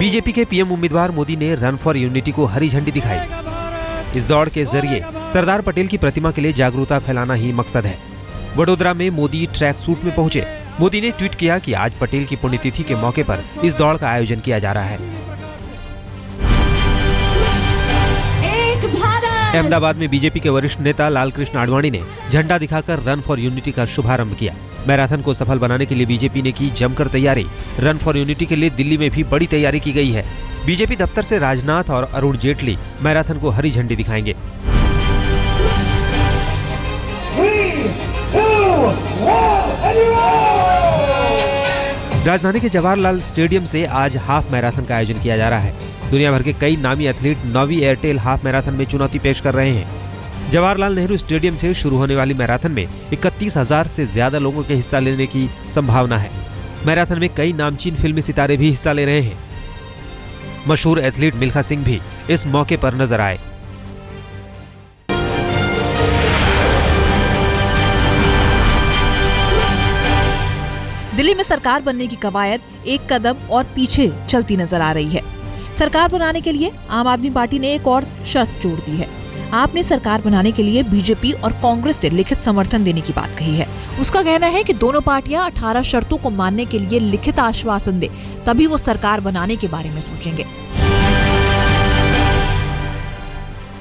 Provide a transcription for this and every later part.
BJP के PM उम्मीदवार मोदी ने रन फॉर यूनिटी को हरी झंडी दिखाई। इस दौड़ के जरिए सरदार पटेल की प्रतिमा के लिए जागरूकता फैलाना ही मकसद है। वडोदरा में मोदी ट्रैक सूट में पहुंचे। मोदी ने ट्वीट किया कि आज पटेल की पुण्यतिथि के मौके पर इस दौड़ का आयोजन किया जा रहा है। अहमदाबाद में बीजेपी के वरिष्ठ नेता लालकृष्ण आडवाणी ने झंडा दिखाकर रन फॉर यूनिटी का शुभारंभ किया। मैराथन को सफल बनाने के लिए बीजेपी ने की जमकर तैयारी। रन फॉर यूनिटी के लिए दिल्ली में भी बड़ी तैयारी की गई है। बीजेपी दफ्तर से राजनाथ और अरुण जेटली मैराथन को हरी झंडी दिखाएंगे। 3, 2, 1, राजधानी के जवाहरलाल स्टेडियम से आज हाफ मैराथन का आयोजन किया जा रहा है। दुनिया भर के कई नामी एथलीट नौवीं एयरटेल हाफ मैराथन में चुनौती पेश कर रहे हैं। जवाहरलाल नेहरू स्टेडियम से शुरू होने वाली मैराथन में 31,000 से ज्यादा लोगों के हिस्सा लेने की संभावना है। मैराथन में कई नामचीन फिल्मी सितारे भी हिस्सा ले रहे हैं। मशहूर एथलीट मिल्खा सिंह भी इस मौके पर नजर आए। दिल्ली में सरकार बनने की कवायद एक कदम और पीछे चलती नजर आ रही है। सरकार बनाने के लिए आम आदमी पार्टी ने एक और शर्त जोड़ दी है। आपने सरकार बनाने के लिए बीजेपी और कांग्रेस से लिखित समर्थन देने की बात कही है। उसका कहना है कि दोनों पार्टियां 18 शर्तों को मानने के लिए लिखित आश्वासन दे, तभी वो सरकार बनाने के बारे में सोचेंगे।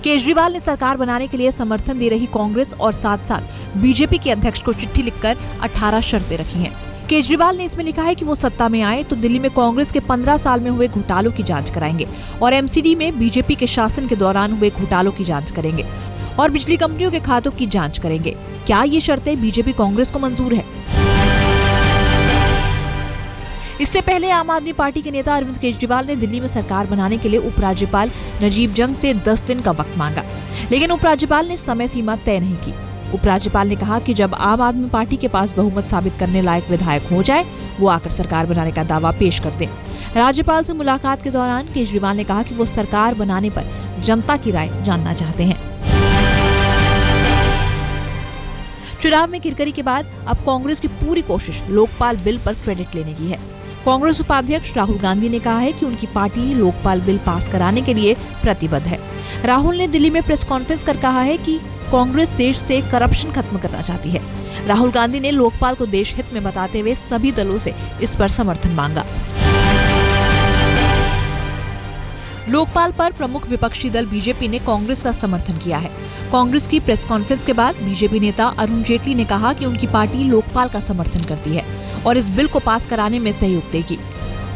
केजरीवाल ने सरकार बनाने के लिए समर्थन दे रही कांग्रेस और साथ साथ बीजेपी के अध्यक्ष को चिट्ठी लिखकर 18 शर्तें रखी हैं। केजरीवाल ने इसमें लिखा है कि वो सत्ता में आए तो दिल्ली में कांग्रेस के 15 साल में हुए घोटालों की जांच कराएंगे और एमसीडी में बीजेपी के शासन के दौरान हुए घोटालों की जांच करेंगे और बिजली कंपनियों के खातों की जांच करेंगे। क्या ये शर्तें बीजेपी कांग्रेस को मंजूर है? इससे पहले आम आदमी पार्टी के नेता अरविंद केजरीवाल ने दिल्ली में सरकार बनाने के लिए उपराज्यपाल नजीब जंग से 10 दिन का वक्त मांगा, लेकिन उपराज्यपाल ने समय सीमा तय नहीं की। उपराज्यपाल ने कहा कि जब आम आदमी पार्टी के पास बहुमत साबित करने लायक विधायक हो जाए, वो आकर सरकार बनाने का दावा पेश कर दें। राज्यपाल से मुलाकात के दौरान केजरीवाल ने कहा कि वो सरकार बनाने पर जनता की राय जानना चाहते हैं। चुनाव में किरकिरी के बाद अब कांग्रेस की पूरी कोशिश लोकपाल बिल पर क्रेडिट लेने की है। कांग्रेस उपाध्यक्ष राहुल गांधी ने कहा है कि उनकी पार्टी लोकपाल बिल पास कराने के लिए प्रतिबद्ध है। राहुल ने दिल्ली में प्रेस कॉन्फ्रेंस कर कहा है कि कांग्रेस देश से करप्शन खत्म करना चाहती है। राहुल गांधी ने लोकपाल को देश हित में बताते हुए सभी दलों से इस पर समर्थन मांगा। लोकपाल पर प्रमुख विपक्षी दल बीजेपी ने कांग्रेस का समर्थन किया है। कांग्रेस की प्रेस कॉन्फ्रेंस के बाद बीजेपी नेता अरुण जेटली ने कहा कि उनकी पार्टी लोकपाल का समर्थन करती है और इस बिल को पास कराने में सहयोग देगी।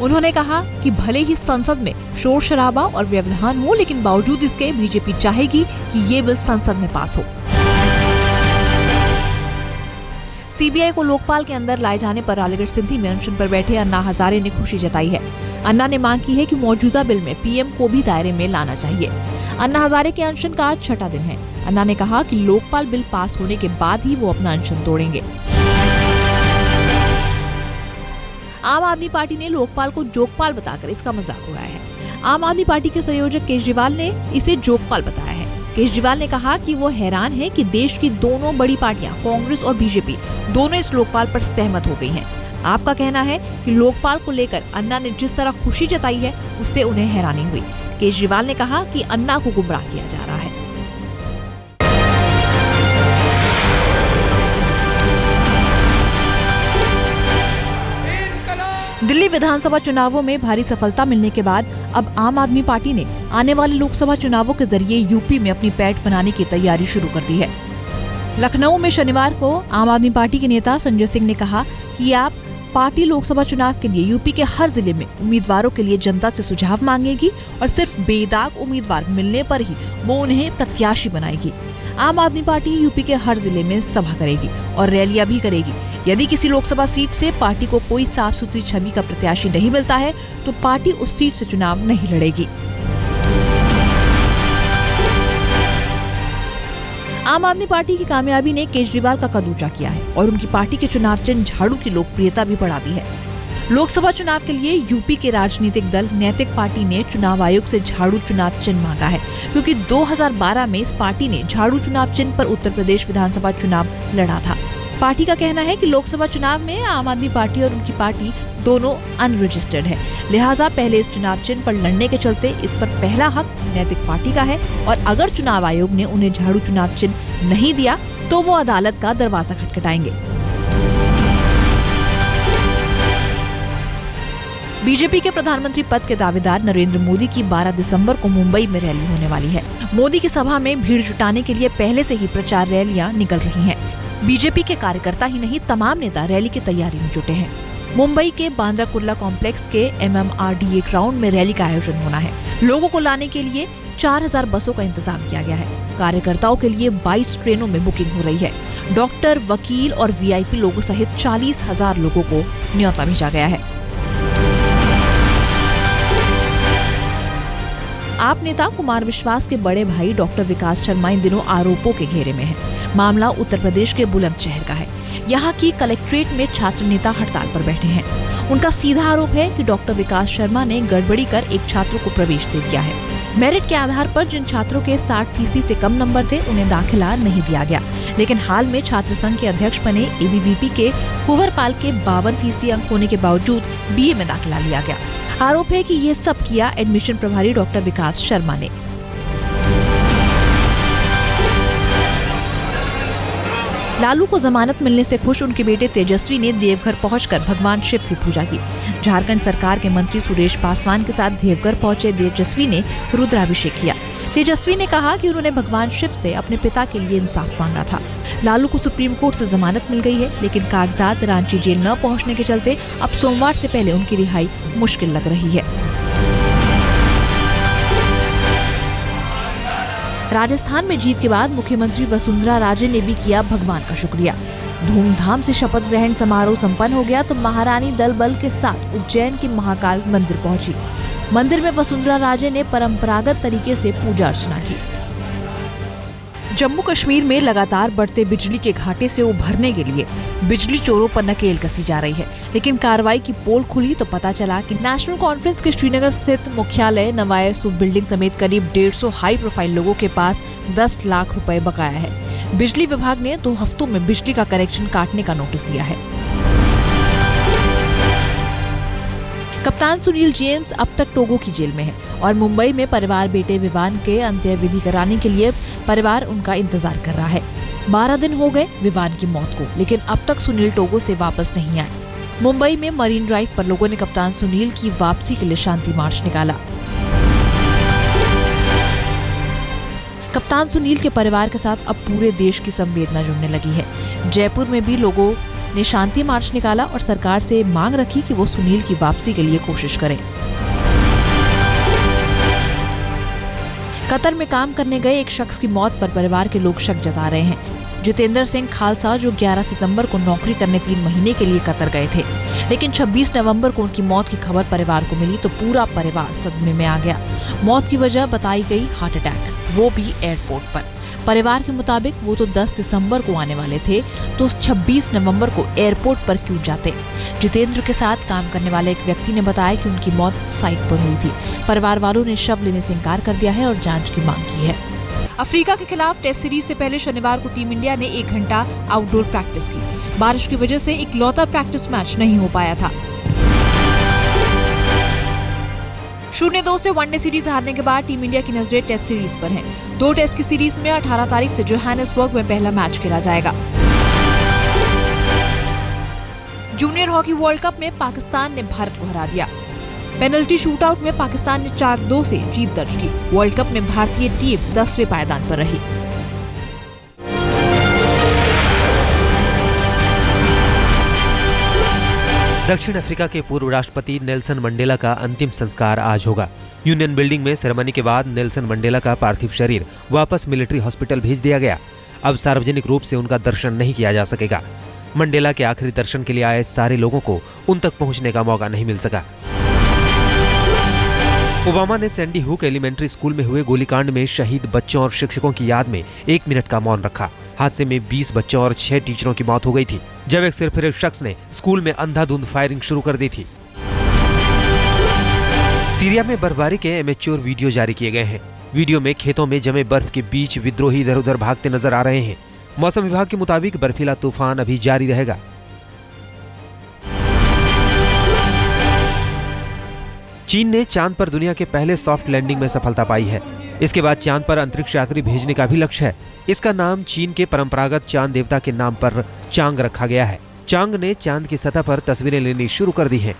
उन्होंने कहा कि भले ही संसद में शोर शराबा और व्यवधान हो, लेकिन बावजूद इसके बीजेपी चाहेगी कि ये बिल संसद में पास हो। सीबीआई को लोकपाल के अंदर लाए जाने पर रालीगढ़ सिंधी में अनशन पर बैठे अन्ना हजारे ने खुशी जताई है। अन्ना ने मांग की है कि मौजूदा बिल में पीएम को भी दायरे में लाना चाहिए। अन्ना हजारे के अनशन का आज 6वां दिन है। अन्ना ने कहा कि लोकपाल बिल पास होने के बाद ही वो अपना अनशन तोड़ेंगे। आम आदमी पार्टी ने लोकपाल को जोगपाल बताकर इसका मजाक उड़ाया है। आम आदमी पार्टी के संयोजक केजरीवाल ने इसे जोगपाल बताया है। केजरीवाल ने कहा कि वो हैरान है कि देश की दोनों बड़ी पार्टियां कांग्रेस और बीजेपी दोनों इस लोकपाल पर सहमत हो गई हैं। आपका कहना है कि लोकपाल को लेकर अन्ना ने जिस तरह खुशी जताई है, उससे उन्हें हैरानी हुई। केजरीवाल ने कहा कि अन्ना को गुमराह किया जा रहा है। दिल्ली विधानसभा चुनावों में भारी सफलता मिलने के बाद अब आम आदमी पार्टी ने आने वाले लोकसभा चुनावों के जरिए यूपी में अपनी पैठ बनाने की तैयारी शुरू कर दी है। लखनऊ में शनिवार को आम आदमी पार्टी के नेता संजय सिंह ने कहा कि आप पार्टी लोकसभा चुनाव के लिए यूपी के हर जिले में उम्मीदवारों के लिए जनता से सुझाव मांगेगी और सिर्फ बेदाग उम्मीदवार मिलने पर ही वो उन्हें प्रत्याशी बनाएगी। आम आदमी पार्टी यूपी के हर जिले में सभा करेगी और रैलियां भी करेगी। यदि किसी लोकसभा सीट से पार्टी को कोई साफ सुथरी छवि का प्रत्याशी नहीं मिलता है तो पार्टी उस सीट से चुनाव नहीं लड़ेगी। आम आदमी पार्टी की कामयाबी ने केजरीवाल का कद ऊंचा किया है और उनकी पार्टी के चुनाव चिन्ह झाड़ू की लोकप्रियता भी बढ़ा दी है। लोकसभा चुनाव के लिए यूपी के राजनीतिक दल नैतिक पार्टी ने चुनाव आयोग से झाड़ू चुनाव चिन्ह मांगा है, क्योंकि 2012 में इस पार्टी ने झाड़ू चुनाव चिन्ह पर उत्तर प्रदेश विधानसभा चुनाव लड़ा था। पार्टी का कहना है कि लोकसभा चुनाव में आम आदमी पार्टी और उनकी पार्टी दोनों अनरजिस्टर्ड है, लिहाजा पहले इस चुनाव चिन्ह पर लड़ने के चलते इस पर पहला हक नैतिक पार्टी का है और अगर चुनाव आयोग ने उन्हें झाड़ू चुनाव चिन्ह नहीं दिया तो वो अदालत का दरवाजा खटखटाएंगे। बीजेपी के प्रधानमंत्री पद के दावेदार नरेंद्र मोदी की 12 दिसंबर को मुंबई में रैली होने वाली है। मोदी की सभा में भीड़ जुटाने के लिए पहले से ही प्रचार रैलियां निकल रही हैं। बीजेपी के कार्यकर्ता ही नहीं, तमाम नेता रैली की तैयारी में जुटे हैं। मुंबई के बांद्रा कुर्ला कॉम्प्लेक्स के MMRDA ग्राउंड में रैली का आयोजन होना है। लोगों को लाने के लिए 4000 बसों का इंतजाम किया गया है। कार्यकर्ताओं के लिए 22 ट्रेनों में बुकिंग हो रही है। डॉक्टर, वकील और VIP लोगों सहित 40,000 लोगों को न्योता भेजा गया है। आप नेता कुमार विश्वास के बड़े भाई डॉक्टर विकास शर्मा इन दिनों आरोपों के घेरे में हैं। मामला उत्तर प्रदेश के बुलंदशहर का है। यहाँ की कलेक्ट्रेट में छात्र नेता हड़ताल पर बैठे हैं। उनका सीधा आरोप है कि डॉक्टर विकास शर्मा ने गड़बड़ी कर एक छात्र को प्रवेश दे दिया है। मेरिट के आधार पर जिन छात्रों के 60% से कम नंबर थे उन्हें दाखिला नहीं दिया गया, लेकिन हाल में छात्र संघ के अध्यक्ष बने ABVP के कुंवरपाल के 52% अंक होने के बावजूद BA में दाखिला लिया गया। आरोप है कि ये सब किया एडमिशन प्रभारी डॉक्टर विकास शर्मा ने। लालू को जमानत मिलने से खुश उनके बेटे तेजस्वी ने देवघर पहुंचकर भगवान शिव की पूजा की। झारखंड सरकार के मंत्री सुरेश पासवान के साथ देवघर पहुंचे तेजस्वी ने रुद्राभिषेक किया। तेजस्वी ने कहा कि उन्होंने भगवान शिव से अपने पिता के लिए इंसाफ मांगा था। लालू को सुप्रीम कोर्ट से जमानत मिल गई है, लेकिन कागजात रांची जेल न पहुंचने के चलते अब सोमवार से पहले उनकी रिहाई मुश्किल लग रही है। राजस्थान में जीत के बाद मुख्यमंत्री वसुंधरा राजे ने भी किया भगवान का शुक्रिया। धूमधाम से शपथ ग्रहण समारोह संपन्न हो गया तो महारानी दल बल के साथ उज्जैन के महाकाल मंदिर पहुंची। मंदिर में वसुंधरा राजे ने परंपरागत तरीके से पूजा अर्चना की। जम्मू कश्मीर में लगातार बढ़ते बिजली के घाटे से उभरने के लिए बिजली चोरों पर नकेल कसी जा रही है, लेकिन कार्रवाई की पोल खुली तो पता चला कि नेशनल कॉन्फ्रेंस के श्रीनगर स्थित मुख्यालय नवाय सूब बिल्डिंग समेत करीब 150 हाई प्रोफाइल लोगों के पास 10 लाख रुपए बकाया है। बिजली विभाग ने 2 हफ्तों में बिजली का कनेक्शन काटने का नोटिस दिया है। कप्तान सुनील जेम्स अब तक टोगो की जेल में है और मुंबई में परिवार बेटे विवान के अंत्य विधि कराने के लिए परिवार उनका इंतजार कर रहा है। 12 दिन हो गए विवान की मौत को, लेकिन अब तक सुनील टोगो से वापस नहीं आए। मुंबई में मरीन ड्राइव पर लोगों ने कप्तान सुनील की वापसी के लिए शांति मार्च निकाला। कप्तान सुनील के परिवार के साथ अब पूरे देश की संवेदना जुड़ने लगी है। जयपुर में भी लोगों ने शांति मार्च निकाला और सरकार से मांग रखी कि वो सुनील की वापसी के लिए कोशिश करें। कतर में काम करने गए एक शख्स की मौत पर परिवार के लोग शक जता रहे हैं। जितेंद्र सिंह खालसा जो 11 सितंबर को नौकरी करने 3 महीने के लिए कतर गए थे, लेकिन 26 नवंबर को उनकी मौत की खबर परिवार को मिली तो पूरा परिवार सदमे में आ गया। मौत की वजह बताई गई हार्ट अटैक, वो भी एयरपोर्ट पर। परिवार के मुताबिक वो तो 10 दिसंबर को आने वाले थे, तो 26 नवंबर को एयरपोर्ट पर क्यों जाते। जितेंद्र के साथ काम करने वाले एक व्यक्ति ने बताया कि उनकी मौत साइट पर हुई थी। परिवार वालों ने शव लेने से इंकार कर दिया है और जांच की मांग की है। अफ्रीका के खिलाफ टेस्ट सीरीज से पहले शनिवार को टीम इंडिया ने 1 घंटा आउटडोर प्रैक्टिस की। बारिश की वजह से इकलौता प्रैक्टिस मैच नहीं हो पाया था। 0-2 से वनडे सीरीज हारने के बाद टीम इंडिया की नजरें टेस्ट सीरीज पर हैं। 2 टेस्ट की सीरीज में 18 तारीख से जोहानिसबर्ग में पहला मैच खेला जाएगा। जूनियर हॉकी वर्ल्ड कप में पाकिस्तान ने भारत को हरा दिया। पेनल्टी शूटआउट में पाकिस्तान ने 4-2 से जीत दर्ज की। वर्ल्ड कप में भारतीय टीम 10वें पायदान पर रही। दक्षिण अफ्रीका के पूर्व राष्ट्रपति नेल्सन मंडेला का अंतिम संस्कार आज होगा। यूनियन बिल्डिंग में सेरेमनी के बाद नेल्सन मंडेला का पार्थिव शरीर वापस मिलिट्री हॉस्पिटल भेज दिया गया। अब सार्वजनिक रूप से उनका दर्शन नहीं किया जा सकेगा। मंडेला के आखिरी दर्शन के लिए आए सारे लोगों को उन तक पहुंचने का मौका नहीं मिल सका। ओबामा ने सैंडी हुक एलिमेंट्री स्कूल में हुए गोलीकांड में शहीद बच्चों और शिक्षकों की याद में 1 मिनट का मौन रखा। हादसे में 20 बच्चों और 6 टीचरों की मौत हो गई थी, जब एक सिरफिरे शख्स ने स्कूल में अंधाधुंध फायरिंग शुरू कर दी थी। सीरिया में बर्फबारी के एमेच्योर वीडियो जारी किए गए हैं। वीडियो में खेतों में जमे बर्फ के बीच विद्रोही इधर उधर भागते नजर आ रहे हैं। मौसम विभाग के मुताबिक बर्फीला तूफान अभी जारी रहेगा। चीन ने चांद पर दुनिया के पहले सॉफ्ट लैंडिंग में सफलता पाई है। इसके बाद चांद पर अंतरिक्ष यात्री भेजने का भी लक्ष्य है। इसका नाम चीन के परंपरागत चांद देवता के नाम पर चांग रखा गया है। चांग ने चांद की सतह पर तस्वीरें लेनी शुरू कर दी हैं।